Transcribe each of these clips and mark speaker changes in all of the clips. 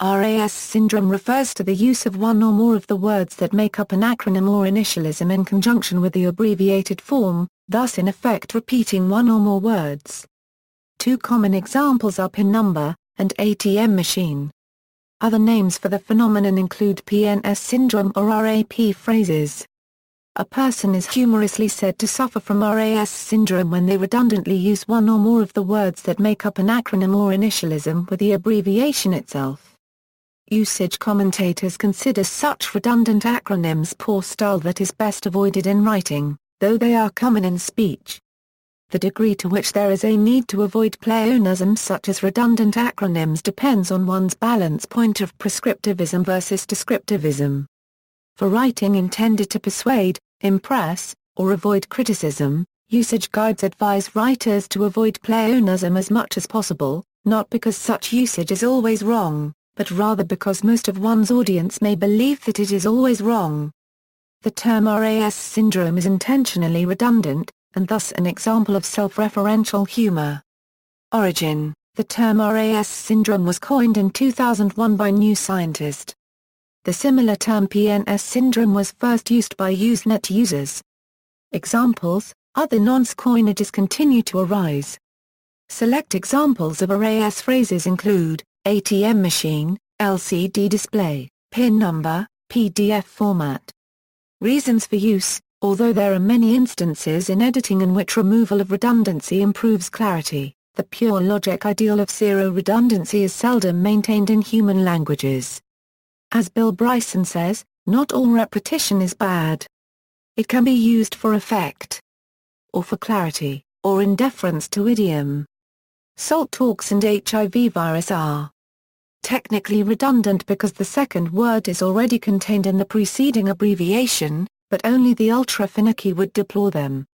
Speaker 1: Ras syndrome refers to the use of one or more of the words that make up an acronym or initialism in conjunction with the abbreviated form, thus in effect repeating one or more words. Two common examples are pin number and ATM machine. Other names for the phenomenon include PNS syndrome or RAP phrases. A person is humorously said to suffer from Ras syndrome when they redundantly use one or more of the words that make up an acronym or initialism with the abbreviation itself. Usage commentators consider such redundant acronyms poor style that is best avoided in writing, though they are common in speech. The degree to which there is a need to avoid pleonasms such as redundant acronyms depends on one's balance point of prescriptivism versus descriptivism. For writing intended to persuade, impress, or avoid criticism, usage guides advise writers to avoid pleonasm as much as possible, not because such usage is always wrong, but rather because most of one's audience may believe that it is always wrong. The term Ras syndrome is intentionally redundant, and thus an example of self-referential humor. Origin: the term Ras syndrome was coined in 2001 by New Scientist. The similar term PNS syndrome was first used by Usenet users. Examples: other nonce coinages continue to arise. Select examples of Ras phrases include ATM machine, LCD display, PIN number, PDF format. Reasons for use: although there are many instances in editing in which removal of redundancy improves clarity, the pure logic ideal of zero redundancy is seldom maintained in human languages. As Bill Bryson says, not all repetition is bad. It can be used for effect, or for clarity, or in deference to idiom. Salt talks and HIV virus are technically redundant because the second word is already contained in the preceding abbreviation, but only the ultra-finicky would deplore them.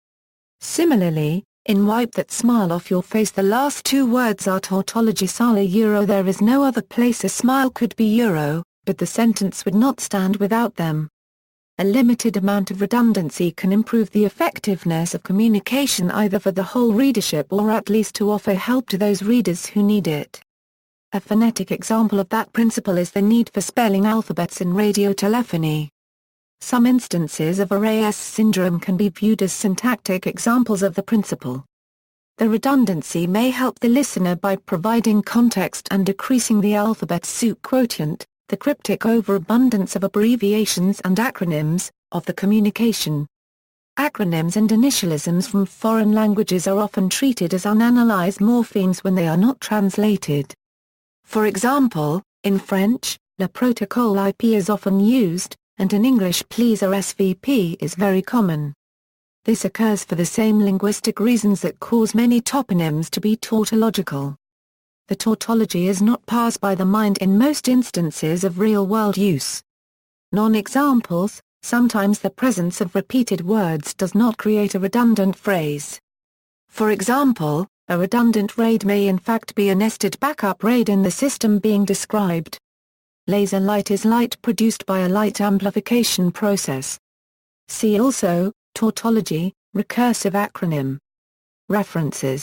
Speaker 1: Similarly, in wipe that smile off your face the last two words are tautology sala euro. There is no other place a smile could be euro, but the sentence would not stand without them. A limited amount of redundancy can improve the effectiveness of communication either for the whole readership or at least to offer help to those readers who need it. A phonetic example of that principle is the need for spelling alphabets in radiotelephony. Some instances of Ras syndrome can be viewed as syntactic examples of the principle. The redundancy may help the listener by providing context and decreasing the alphabet soup quotient, the cryptic overabundance of abbreviations and acronyms, of the communication. Acronyms and initialisms from foreign languages are often treated as unanalyzed morphemes when they are not translated. For example, in French, le protocole IP is often used, and in English please RSVP is very common. This occurs for the same linguistic reasons that cause many toponyms to be tautological. The tautology is not parsed by the mind in most instances of real-world use. Non-examples: sometimes the presence of repeated words does not create a redundant phrase. For example, a redundant RAID may in fact be a nested backup RAID in the system being described. Laser light is light produced by a light amplification process. See also, tautology, recursive acronym. References